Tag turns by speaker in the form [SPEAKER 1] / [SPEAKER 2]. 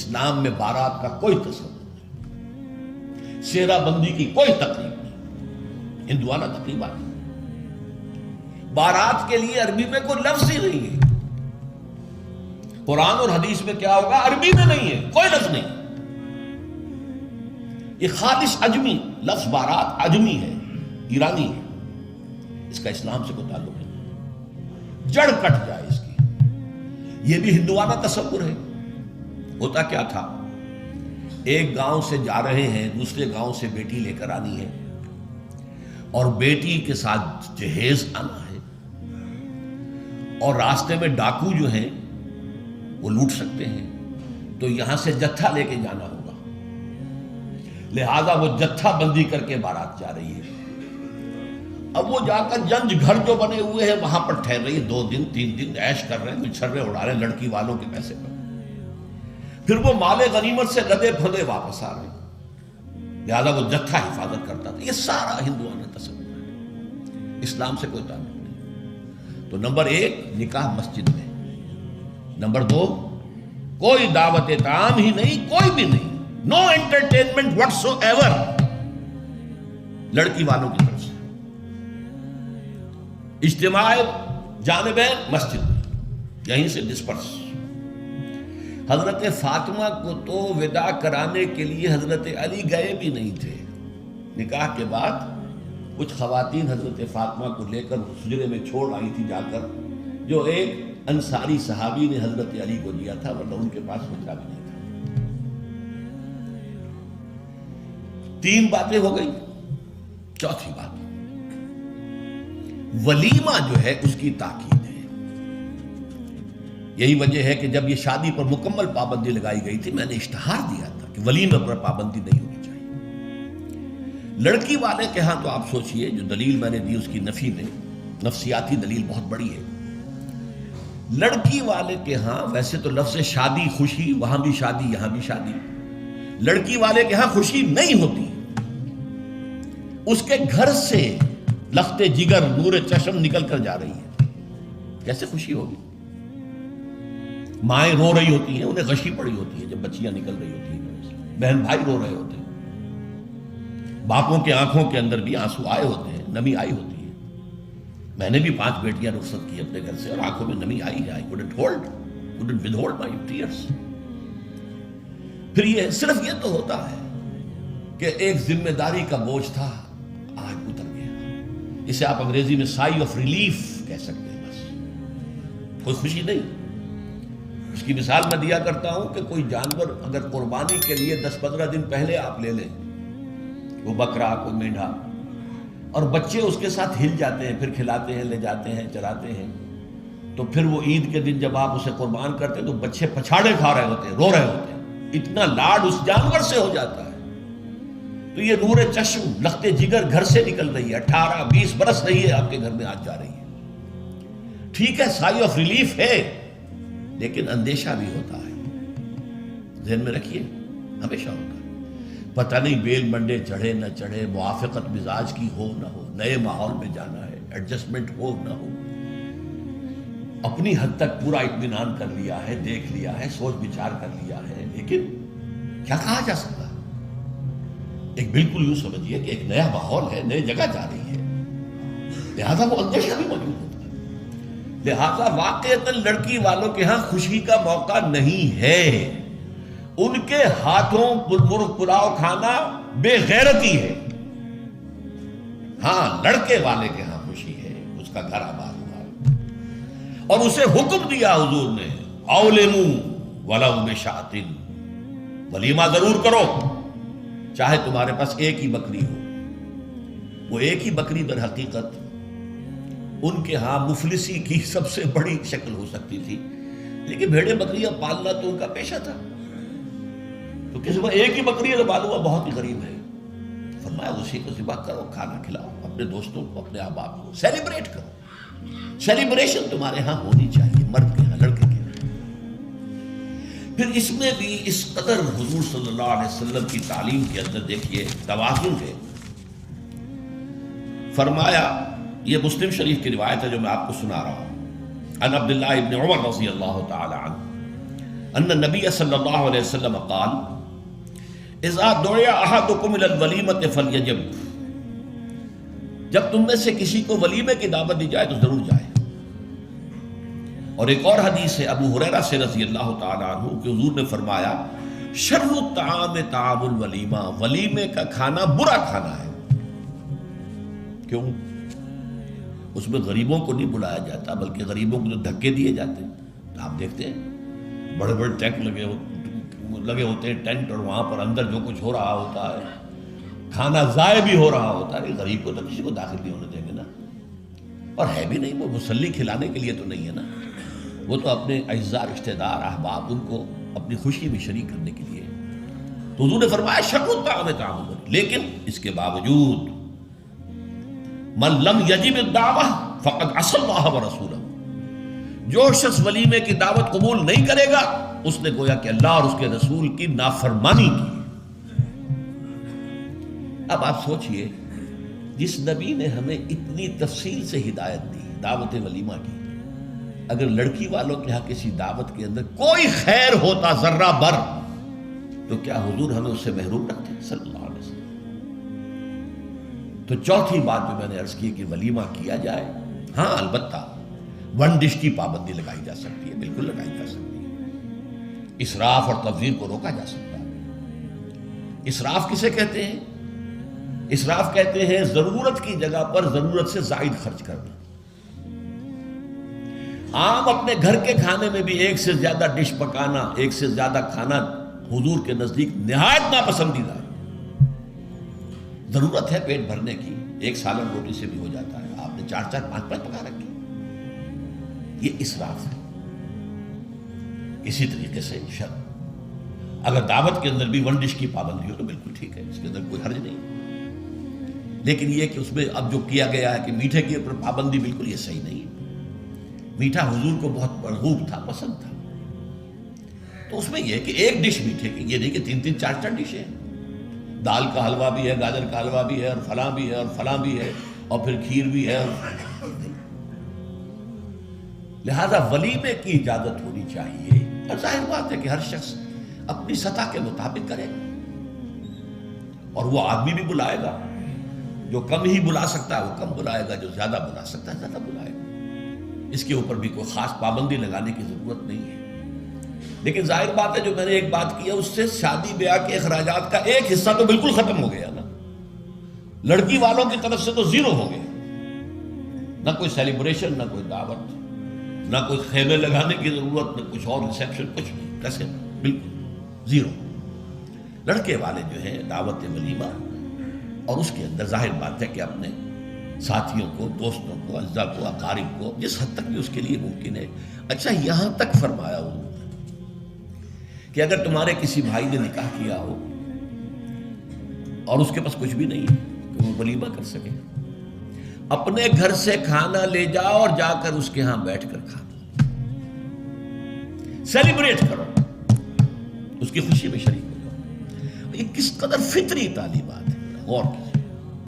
[SPEAKER 1] اسلام میں بارات کا کوئی تصور نہیں، سیرا بندی کی کوئی تقریب نہیں، ہندوانہ تقریبات نہیں۔ بارات کے لیے عربی میں کوئی لفظ ہی نہیں ہے، قرآن اور حدیث میں کیا ہوگا؟ عربی میں نہیں ہے، کوئی لفظ نہیں۔ یہ خالص عجمی لفظ بارات عجمی ہے، ایرانی ہے، اس کا اسلام سے کوئی تعلق نہیں، جڑ کٹ جائے اس کی۔ یہ بھی ہندوانہ تصور ہے۔ ہوتا کیا تھا، ایک گاؤں سے جا رہے ہیں، دوسرے گاؤں سے بیٹی لے کر آنی ہے، اور بیٹی کے ساتھ جہیز آنا ہے، اور راستے میں ڈاکو جو ہیں وہ لوٹ سکتے ہیں، تو یہاں سے جتھا لے کے جانا ہوگا، لہذا وہ جتھا بندی کر کے بارات جا رہی ہے۔ اب وہ جا کر جنج گھر جو بنے ہوئے ہیں وہاں پر ٹھہر رہی ہے، 2 دن 3 دن عیش کر رہے ہیں، کچھ چھرے اڑا رہے ہیں لڑکی والوں کے پیسے پر، پھر وہ مال غنیمت سے لدے پھندے واپس آ رہے ہیں، لہذا وہ جتھا حفاظت کرتا تھا۔ یہ سارا ہندوانہ تصور ہے، اسلام سے کوئی تعلق نہیں۔ تو نمبر 1 نکاح مسجد میں، نمبر 2 کوئی دعوت طعام ہی نہیں، کوئی بھی نہیں، نو انٹرٹینمنٹ واٹس ایور لڑکی والوں کی طرف سے۔ اجتماع جانبین مسجد میں، یہیں سے ڈسپرس۔ حضرت فاطمہ کو تو وداع کرانے کے لیے حضرت علی گئے بھی نہیں تھے۔ نکاح کے بعد کچھ خواتین حضرت فاطمہ کو لے کر حجرے میں چھوڑ آئی تھی جا کر، جو ایک انصاری صحابی نے حضرت علی کو دیا تھا، ورنہ ان کے پاس حجرہ بھی نہیں تھا۔ 3 باتیں ہو گئی۔ چوتھی بات، ولیمہ جو ہے اس کی تاکید ہے۔ یہی وجہ ہے کہ جب یہ شادی پر مکمل پابندی لگائی گئی تھی، میں نے اشتہار دیا تھا کہ ولیمہ پر پابندی نہیں ہونی چاہیے۔ لڑکی والے کے ہاں تو آپ سوچئے، جو دلیل میں نے دی اس کی نفی میں، نفسیاتی دلیل بہت بڑی ہے۔ لڑکی والے کے ہاں ویسے تو لفظ شادی خوشی، وہاں بھی شادی یہاں بھی شادی، لڑکی والے کے ہاں خوشی نہیں ہوتی۔ اس کے گھر سے لخت جگر نور چشم نکل کر جا رہی ہے، کیسے خوشی ہوگی؟ مائیں رو رہی ہوتی ہیں، انہیں غشی پڑی ہوتی ہے جب بچیاں نکل رہی ہوتی ہیں، بہن بھائی رو رہے ہوتے ہیں، باپوں کے آنکھوں کے اندر بھی آنسو آئے ہوتے ہیں، نمی آئی ہوتی ہے۔ میں نے بھی 5 بیٹیاں رخصت کی اپنے گھر سے، اور آنکھوں میں نمی آئی ہے۔ I couldn't withhold my tears۔ پھر یہ صرف یہ تو ہوتا ہے کہ ایک ذمہ داری کا بوجھ تھا، آج اتر گیا۔ اسے آپ انگریزی میں سائی آف ریلیف کہہ سکتے ہیں، بس کوئی خوشی نہیں۔ اس کی مثال میں دیا کرتا ہوں کہ کوئی جانور اگر قربانی کے لیے 10-15 دن پہلے آپ لے لیں، وہ بکرا، کوئی مینڈھا، اور بچے اس کے ساتھ ہل جاتے ہیں، پھر کھلاتے ہیں، لے جاتے ہیں، چراتے ہیں، تو پھر وہ عید کے دن جب آپ اسے قربان کرتے ہیں تو بچے پچھاڑے کھا رہے ہوتے ہیں، رو رہے ہوتے ہیں، اتنا لاڈ اس جانور سے ہو جاتا ہے۔ تو یہ نور چشم لخت جگر گھر سے نکل رہی ہے، 18-20 برس رہی ہے آپ کے گھر میں، آج جا رہی ہے۔ ٹھیک ہے، سائی آف ریلیف ہے، لیکن اندیشہ بھی ہوتا ہے، ذہن میں رکھیے، ہمیشہ ہوتا ہے۔ پتہ نہیں بیل منڈے چڑھے نہ چڑھے، موافقت مزاج کی ہو نہ ہو، نئے ماحول میں جانا ہے، ایڈجسٹمنٹ ہو نہ ہو، اپنی حد تک پورا اطمینان کر لیا ہے، دیکھ لیا ہے، سوچ بچار کر لیا ہے، لیکن کیا کہا جا سکتا ہے؟ ایک بالکل یوں سمجھیے کہ ایک نیا ماحول ہے، نئے جگہ جا رہی ہے، لہذا وہ اندیشہ بھی موجود ہوتا ہے۔ لہذا واقعتاً لڑکی والوں کے ہاں خوشی کا موقع نہیں ہے۔ ان کے ہاتھوں مرغ پلاؤ کھانا بے غیرتی ہے۔ ہاں، لڑکے والے کے ہاں خوشی ہے، اس کا گھر آباد ہوا ہے، اور اسے حکم دیا حضور نے، اولموا ولو بشاۃ، ولیمہ ضرور کرو، چاہے تمہارے پاس ایک ہی بکری ہو۔ وہ ایک ہی بکری در حقیقت ان کے ہاں مفلسی کی سب سے بڑی شکل ہو سکتی تھی، لیکن بھیڑیں بکریاں پالنا تو ان کا پیشہ تھا، تو کسی کو ایک ہی بکری پالنا بہت ہی غریب ہے۔ فرمایا اسی کو ذبح کرو، کھانا کھلاؤ اپنے دوستوں کو، اپنے احباب کو، سیلیبریٹ کرو۔ سیلیبریشن تمہارے ہاں ہونی چاہیے، مرد کے ہاں، لڑکے کے ہاں۔ پھر اس میں بھی اس قدر حضور صلی اللہ علیہ وسلم کی تعلیم کے اندر دیکھیے توازن ہے۔ فرمایا، یہ مسلم شریف کی روایت ہے جو میں آپ کو سنا رہا ہوں، عن عبداللہ ابن عمر رضی اللہ تعالی عنہ ان نبی صلی اللہ علیہ وسلم قال اذا دعی احدکم الی الولیمۃ فلیجب، جب تم میں سے کسی کو ولیمے کی دعوت دی جائے تو ضرور جائے۔ اور ایک اور حدیث ہے ابو ہریرہ سے رضی اللہ تعالی عنہ کہ حضور نے فرمایا شر الطعام طعام الولیمہ، ولیمے کا کھانا برا کھانا ہے۔ کیوں؟ اس میں غریبوں کو نہیں بلایا جاتا بلکہ غریبوں کو جو دھکے دیے جاتے ہیں۔ آپ دیکھتے ہیں بڑے بڑے ٹینک لگے ہوتے ہیں ٹینٹ، اور وہاں پر اندر جو کچھ ہو رہا ہوتا ہے، کھانا ضائع بھی ہو رہا ہوتا ہے، غریب کو تو کسی کو داخل نہیں ہونے دیں گے نا، اور ہے بھی نہیں، وہ مسلی کھلانے کے لیے تو نہیں ہے نا، وہ تو اپنے اعزاء رشتہ دار احباب ان کو اپنی خوشی میں شریک کرنے کے لیے۔ تو حضور نے فرمایا شر الطعام طعام الولیمہ، لیکن اس کے باوجود من لم یجب الدعوہ فقد عصى اللہ ورسولہ، جو شخص ولیمے کی دعوت قبول نہیں کرے گا اس نے گویا کہ اللہ اور اس کے رسول کی نافرمانی کی۔ اب آپ سوچئے جس نبی نے ہمیں اتنی تفصیل سے ہدایت دی دعوت ولیمہ کی، اگر لڑکی والوں کے ہاں کسی دعوت کے اندر کوئی خیر ہوتا ذرہ بر تو کیا حضور ہمیں اس سے محروم رکھتے صلی اللہ علیہ وسلم؟ تو چوتھی بات جو میں نے عرض کی کہ ولیمہ کیا جائے، ہاں البتہ ون ڈش کی پابندی لگائی جا سکتی ہے، بالکل لگائی جا سکتی ہے، اسراف اور تبذیر کو روکا جا سکتا ہے۔ اسراف کسے کہتے ہیں؟ اسراف کہتے ہیں ضرورت کی جگہ پر ضرورت سے زائد خرچ کرنا۔ عام اپنے گھر کے کھانے میں بھی ایک سے زیادہ ڈش پکانا، ایک سے زیادہ کھانا حضور کے نزدیک نہایت ناپسندیدہ ہے۔ ضرورت ہے پیٹ بھرنے کی، ایک سالن روٹی سے بھی ہو جاتا ہے، آپ نے 4 4 5 5 پکا رکھے، یہ اسراف ہے۔ اسی طریقے سے اگر دعوت کے اندر بھی ون ڈش کی پابندی ہو تو بالکل ٹھیک ہے، اس کے اندر کوئی حرج نہیں، لیکن یہ کہ اس میں اب جو کیا گیا ہے کہ میٹھے کے اوپر پابندی، بالکل یہ صحیح نہیں ہے۔ میٹھا حضور کو بہت مرغوب تھا، پسند تھا، تو اس میں یہ کہ ایک ڈش میٹھے کی، یہ نہیں کہ 3 3 4 4 ڈشیں، دال کا حلوہ بھی ہے، گاجر کا حلوہ بھی ہے، اور فلاں بھی ہے، اور فلاں بھی ہے، اور پھر کھیر بھی ہے۔ لہذا ولیمے کی اجازت ہونی چاہیے، اور ظاہر بات ہے کہ ہر شخص اپنی سطح کے مطابق کرے، اور وہ آدمی بھی بلائے گا، جو کم ہی بلا سکتا ہے وہ کم بلائے گا، جو زیادہ بلا سکتا ہے زیادہ بلائے گا۔ اس کے اوپر بھی کوئی خاص پابندی لگانے کی ضرورت نہیں ہے۔ لیکن ظاہر بات ہے جو میں نے ایک بات کی ہے، اس سے شادی بیاہ کے اخراجات کا ایک حصہ تو بالکل ختم ہو گیا نا، لڑکی والوں کی طرف سے تو زیرو ہو گیا، نہ کوئی سیلیبریشن، نہ کوئی دعوت، نہ کوئی خیمے لگانے کی ضرورت، نہ کچھ اور ریسیپشن، کچھ نہیں، کیسے بالکل زیرو۔ لڑکے والے جو ہیں دعوت ولیمہ، اور اس کے اندر ظاہر بات ہے کہ اپنے ساتھیوں کو، دوستوں کو، اعزاء کو، اقارب کو جس حد تک بھی اس کے لیے ممکن ہے۔ اچھا یہاں تک فرمایا ہو کہ اگر تمہارے کسی بھائی نے نکاح کیا ہو اور اس کے پاس کچھ بھی نہیں ہے کہ وہ ولیمہ کر سکے، اپنے گھر سے کھانا لے جاؤ اور جا کر اس کے ہاں بیٹھ کر کھا دو، سیلیبریٹ کرو، اس کی خوشی میں شریک ہو جاؤ۔ یہ کس قدر فطری تعلیمات ہے، غور کیجیے۔